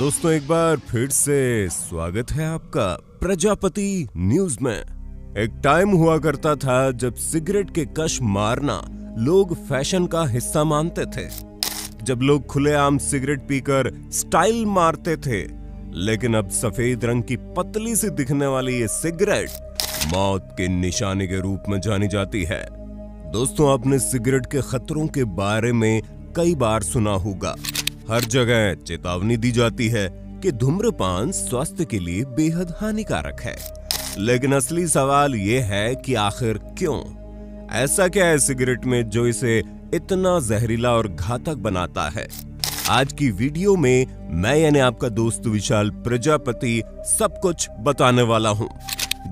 दोस्तों एक बार फिर से स्वागत है आपका प्रजापति न्यूज में। एक टाइम हुआ करता था जब सिगरेट के कश मारना लोग फैशन का हिस्सा मानते थे, जब लोग खुलेआम सिगरेट पीकर स्टाइल मारते थे। लेकिन अब सफेद रंग की पतली सी दिखने वाली ये सिगरेट मौत के निशाने के रूप में जानी जाती है। दोस्तों, आपने सिगरेट के खतरों के बारे में कई बार सुना होगा। हर जगह चेतावनी दी जाती है कि धूम्रपान स्वास्थ्य के लिए बेहद हानिकारक है। लेकिन असली सवाल यह है कि आखिर क्यों? ऐसा क्या है सिगरेट में जो इसे इतना जहरीला और घातक बनाता है? आज की वीडियो में मैं यानी आपका दोस्त विशाल प्रजापति सब कुछ बताने वाला हूं।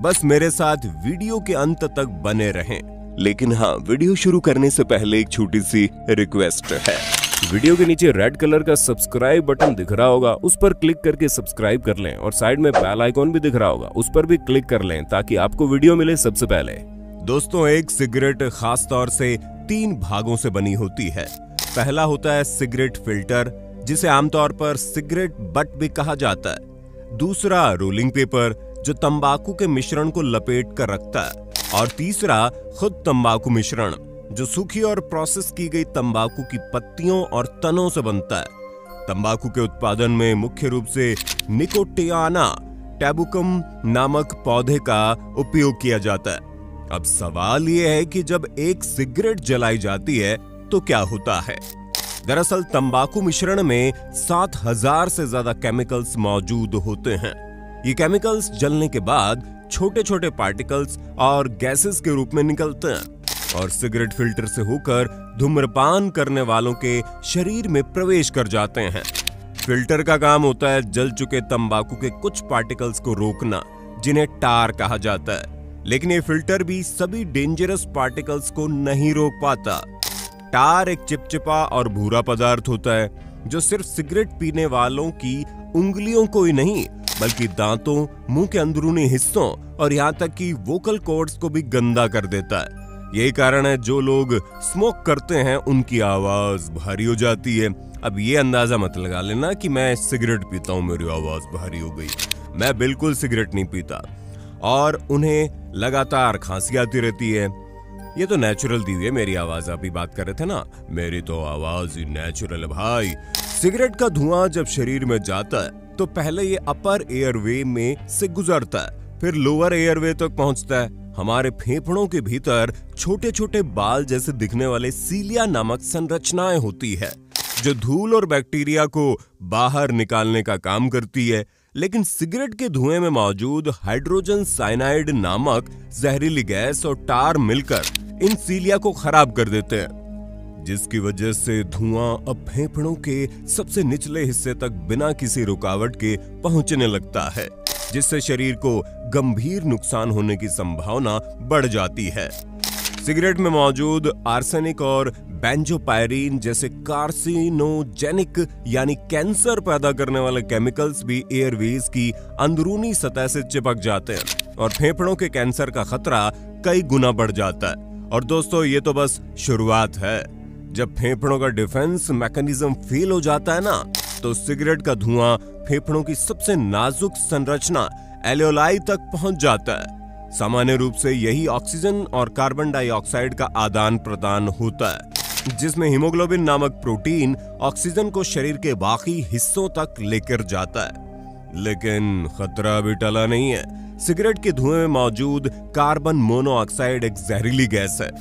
बस मेरे साथ वीडियो के अंत तक बने रहें। लेकिन हाँ, वीडियो शुरू करने से पहले एक छोटी सी रिक्वेस्ट है। वीडियो के नीचे रेड कलर का सब्सक्राइब बटन दिख रहा होगा, उस पर क्लिक करके सब्सक्राइब कर लें और साइड में बेल आइकॉन भी दिख रहा होगा, उस पर भी क्लिक कर लें ताकि आपको वीडियो मिले सबसे पहले। दोस्तों, एक सिगरेट खास तौर से 3 भागों से बनी होती है। पहला होता है सिगरेट फिल्टर, जिसे आमतौर पर सिगरेट बट भी कहा जाता है। दूसरा रोलिंग पेपर, जो तंबाकू के मिश्रण को लपेट कर रखता है। और तीसरा खुद तंबाकू मिश्रण, जो सूखी और प्रोसेस की गई तंबाकू की पत्तियों और तनों से बनता है। तंबाकू के उत्पादन में मुख्य रूप से निकोटियाना टैबुकम नामक पौधे का उपयोग किया जाता है। अब सवाल यह है कि जब एक सिगरेट जलाई जाती है तो क्या होता है? दरअसल तंबाकू मिश्रण में 7000 से ज्यादा केमिकल्स मौजूद होते हैं। ये केमिकल्स जलने के बाद छोटे छोटे पार्टिकल्स और गैसेस के रूप में निकलते हैं और सिगरेट फिल्टर से होकर धूम्रपान करने वालों के शरीर में प्रवेश कर जाते हैं। फिल्टर का काम होता है जल चुके तंबाकू के कुछ पार्टिकल्स को रोकना, जिन्हें टार कहा जाता है। लेकिन ये फिल्टर भी सभी डेंजरस पार्टिकल्स को नहीं रोक पाता। टार एक चिपचिपा और भूरा पदार्थ होता है जो सिर्फ सिगरेट पीने वालों की उंगलियों को ही नहीं बल्कि दांतों, मुंह के अंदरूनी हिस्सों और यहाँ तक कि वोकल कॉर्ड्स को भी गंदा कर देता है। यही कारण है जो लोग स्मोक करते हैं उनकी आवाज भारी हो जाती है। अब ये अंदाजा मत लगा लेना कि मैं सिगरेट पीता हूँ मेरी आवाज भारी हो गई। मैं बिल्कुल सिगरेट नहीं पीता और उन्हें लगातार खांसी आती रहती है। ये तो नेचुरल दी हुई है मेरी आवाज। आप ही बात कर रहे थे ना, मेरी तो आवाज ही नेचुरल है भाई। सिगरेट का धुआं जब शरीर में जाता है तो पहले ये अपर एयरवे में से गुजरता है, फिर लोअर एयरवे तक पहुंचता है। हमारे फेफड़ों के भीतर छोटे छोटे बाल जैसे दिखने वाले सीलिया नामक संरचनाएं होती है जो धूल और बैक्टीरिया को बाहर निकालने का काम करती है। लेकिन सिगरेट के धुएं में मौजूद हाइड्रोजन साइनाइड नामक जहरीली गैस और टार मिलकर इन सीलिया को खराब कर देते हैं, जिसकी वजह से धुआं अब फेफड़ों के सबसे निचले हिस्से तक बिना किसी रुकावट के पहुंचने लगता है, जिससे शरीर को गंभीर नुकसान होने की संभावना बढ़ जाती है। सिगरेट में मौजूद आर्सेनिक और बेंजोपायरीन जैसे कार्सिनोजेनिक यानी कैंसर पैदा करने वाले केमिकल्स भी एयरवेज की अंदरूनी सतह से चिपक जाते हैं और फेफड़ों के कैंसर का खतरा कई गुना बढ़ जाता है। और दोस्तों, ये तो बस शुरुआत है। जब फेफड़ों का डिफेंस मैकेनिज्म फेल हो जाता है ना, तो सिगरेट का धुआं फेफड़ों की सबसे नाजुक संरचना एल्वेओलाई तक पहुंच जाता है। सामान्य रूप से यही ऑक्सीजन और कार्बन डाइऑक्साइड का आदान प्रदान होता है, जिसमें हीमोग्लोबिन नामक प्रोटीन ऑक्सीजन को शरीर के बाकी हिस्सों तक लेकर जाता है। लेकिन खतरा भी टला नहीं है। सिगरेट के धुएं में मौजूद कार्बन मोनोऑक्साइड एक जहरीली गैस है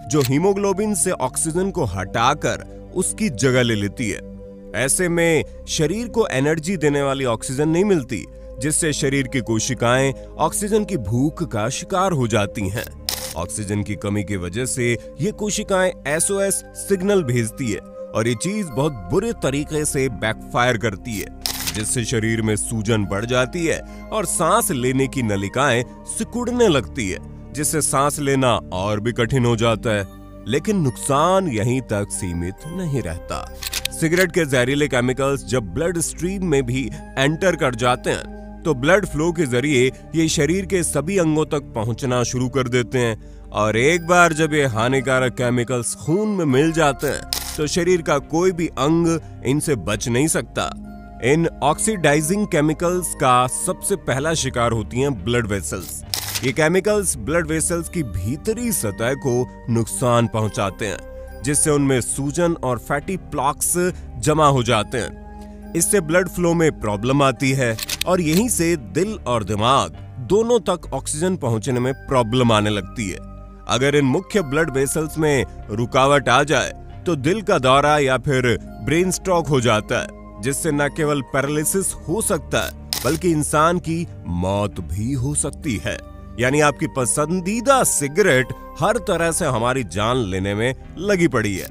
जो हीमोग्लोबिन से ऑक्सीजन को हटाकर उसकी जगह ले लेती है। ऐसे में शरीर को एनर्जी देने वाली ऑक्सीजन नहीं मिलती, जिससे शरीर की कोशिकाएं ऑक्सीजन की भूख का शिकार हो जाती हैं। ऑक्सीजन की कमी की वजह से ये कोशिकाएं SOS सिग्नल भेजती है और ये चीज बहुत बुरे तरीके से बैकफायर करती है, जिससे शरीर में सूजन बढ़ जाती है और सांस लेने की नलिकाएं सिकुड़ने लगती है, जिससे सांस लेना और भी कठिन हो जाता है। लेकिन नुकसान यहीं तक सीमित नहीं रहता। सिगरेट के जहरीले केमिकल्स जब ब्लड स्ट्रीम में भी एंटर कर जाते हैं तो ब्लड फ्लो के जरिए ये शरीर के सभी अंगों तक पहुंचना शुरू कर देते हैं और एक बार जब ये हानिकारक केमिकल्स खून में मिल जाते हैं तो शरीर का कोई भी अंग इनसे बच नहीं सकता। इन ऑक्सीडाइजिंग केमिकल्स का सबसे पहला शिकार होती हैं ब्लड वेसल्स। ये केमिकल्स ब्लड वेसल्स की भीतरी सतह को नुकसान पहुंचाते हैं, जिससे उनमें सूजन और फैटी प्लॉक्स जमा हो जाते हैं। इससे ब्लड फ्लो में प्रॉब्लम आती है और यहीं से दिल और दिमाग दोनों तक ऑक्सीजन पहुंचने में प्रॉब्लम आने लगती है। अगर इन मुख्य ब्लड वेसल्स में रुकावट आ जाए तो दिल का दौरा या फिर ब्रेन स्ट्रोक हो जाता है, जिससे न केवल पैरालिसिस हो सकता है बल्कि इंसान की मौत भी हो सकती है। यानी आपकी पसंदीदा सिगरेट हर तरह से हमारी जान लेने में लगी पड़ी है।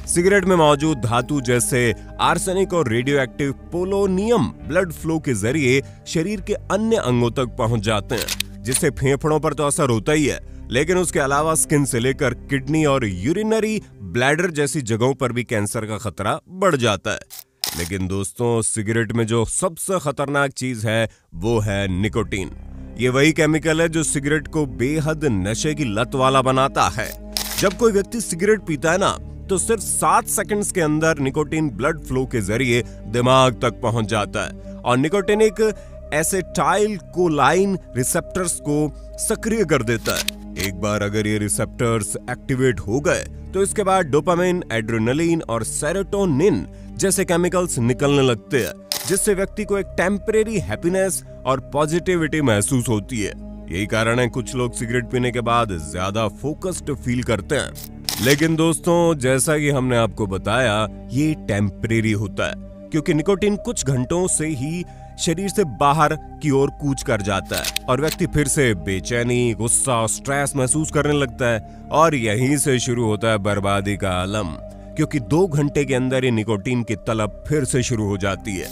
सिगरेट में मौजूद धातु जैसे आर्सेनिक और रेडियोएक्टिव पोलोनियम ब्लड फ्लो के जरिए शरीर के अन्य अंगों तक पहुंच जाते हैं, जिससे फेफड़ों पर तो असर होता ही है, लेकिन उसके अलावा स्किन से लेकर किडनी और यूरिनरी ब्लैडर जैसी जगहों पर भी कैंसर का खतरा बढ़ जाता है। लेकिन दोस्तों, सिगरेट में जो सबसे खतरनाक चीज है वो है निकोटीन। ये वही केमिकल है जो सिगरेट को बेहद नशे की लत वाला बनाता है। जब कोई व्यक्ति सिगरेट पीता है ना, तो सिर्फ 7 सेकंड्स के अंदर निकोटीन ब्लड फ्लो के जरिए दिमाग तक पहुंच जाता है और निकोटिनिक एसिटाइल कोलाइन रिसेप्टर्स को सक्रिय कर देता है। एक बार अगर ये रिसेप्टर्स एक्टिवेट हो गए तो इसके बाद डोपामिन, एड्रेनलिन और सेरोटोनिन जैसे केमिकल्स निकलने लगते हैं, जिससे व्यक्ति को एक टेम्परेरी हैप्पीनेस और पॉजिटिविटी महसूस होती है। यही कारण है कुछ लोग सिगरेट पीने के बाद ज्यादा फोकस्ड फील करते हैं। लेकिन दोस्तों, जैसा कि हमने आपको बताया, ये टेम्परेरी होता है, क्योंकि निकोटीन कुछ घंटों से ही शरीर से बाहर की ओर कूच कर जाता है और व्यक्ति फिर से बेचैनी, गुस्सा, स्ट्रेस महसूस करने लगता है और यहीं से शुरू होता है बर्बादी का आलम, क्योंकि 2 घंटे के अंदर ये निकोटीन की तलब फिर से शुरू हो जाती है।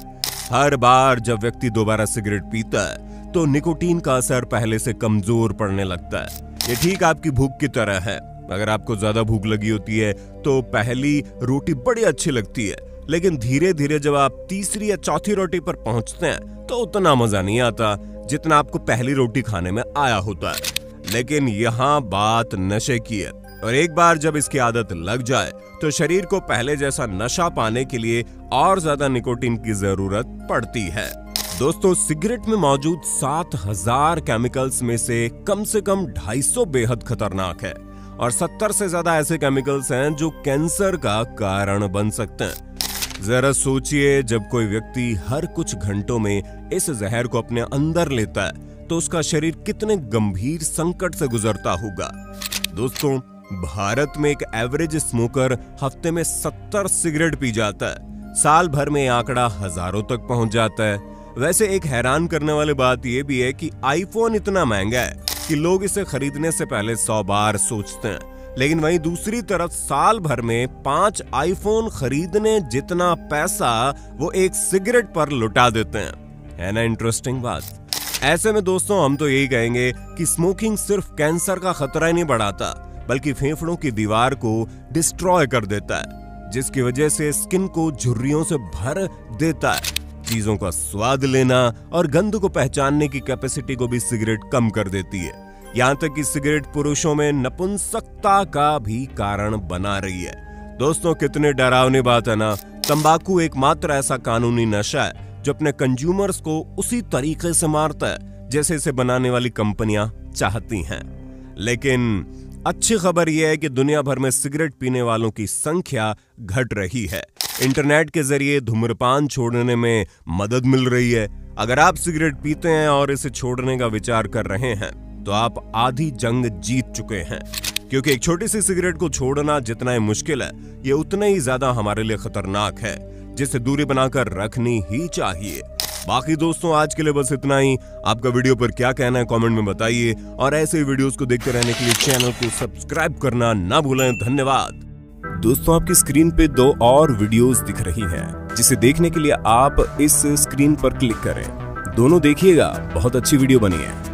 हर बार जब व्यक्ति दोबारा सिगरेट पीता है तो निकोटीन का असर पहले से कमजोर पड़ने लगता है। ये ठीक आपकी भूख की तरह है। अगर आपको ज्यादा भूख लगी होती है तो पहली रोटी बड़ी अच्छी लगती है, लेकिन धीरे धीरे जब आप तीसरी या चौथी रोटी पर पहुंचते हैं तो उतना मजा नहीं आता जितना आपको पहली रोटी खाने में आया होता है। लेकिन यहाँ बात नशे की है और एक बार जब इसकी आदत लग जाए तो शरीर को पहले जैसा नशा पाने के लिए और ज्यादा निकोटीन की जरूरत पड़ती है। दोस्तों, सिगरेट में मौजूद 7000 केमिकल्स में से कम 250 बेहद खतरनाक है और 70 से ज्यादा ऐसे केमिकल्स हैं जो कैंसर का कारण बन सकते हैं। जरा सोचिए, जब कोई व्यक्ति हर कुछ घंटों में इस जहर को अपने अंदर लेता है तो उसका शरीर कितने गंभीर संकट से गुजरता होगा। दोस्तों, भारत में एक एवरेज स्मोकर हफ्ते में 70 सिगरेट पी जाता है। साल भर में आंकड़ा हजारों तक पहुंच जाता है। वैसे एक हैरान करने वाली बात यह भी है कि आईफोन इतना महंगा है कि लोग इसे खरीदने से पहले 100 बार सोचते हैं, लेकिन वहीं दूसरी तरफ साल भर में 5 आईफोन खरीदने जितना पैसा वो एक सिगरेट पर लुटा देते हैं। है ना इंटरेस्टिंग बात? ऐसे में दोस्तों, हम तो यही कहेंगे कि स्मोकिंग सिर्फ कैंसर का खतरा ही नहीं बढ़ाता, बल्कि फेफड़ों की दीवार को डिस्ट्रॉय कर देता है, जिसकी वजह से स्किन को झुर्रियों से भर देता है। चीजों का स्वाद लेना और गंध को पहचानने की कैपेसिटी को भी सिगरेट कम कर देती है। यहाँ तक कि सिगरेट पुरुषों में नपुंसकता का भी कारण बना रही है। दोस्तों, कितने डरावनी बात है ना। तंबाकू एकमात्र ऐसा कानूनी नशा है जो अपने कंज्यूमर्स को उसी तरीके से मारता है जैसे इसे बनाने वाली कंपनियां चाहती हैं। लेकिन अच्छी खबर यह है कि दुनिया भर में सिगरेट पीने वालों की संख्या घट रही है। इंटरनेट के जरिए धूम्रपान छोड़ने में मदद मिल रही है। अगर आप सिगरेट पीते हैं और इसे छोड़ने का विचार कर रहे हैं तो आप आधी जंग जीत चुके हैं, क्योंकि एक छोटी सी सिगरेट को छोड़ना जितना ही मुश्किल है, ये उतना ही ज्यादा हमारे लिए खतरनाक है, जिससे दूरी बनाकर रखनी ही चाहिए। बाकी दोस्तों, आज के लिए बस इतना ही। आपका वीडियो पर क्या कहना है कमेंट में बताइए और ऐसे वीडियोस को देखते रहने के लिए चैनल को सब्सक्राइब करना ना भूलें। धन्यवाद। दोस्तों, आपकी स्क्रीन पे 2 और वीडियोस दिख रही हैं, जिसे देखने के लिए आप इस स्क्रीन पर क्लिक करें। दोनों देखिएगा, बहुत अच्छी वीडियो बनी है।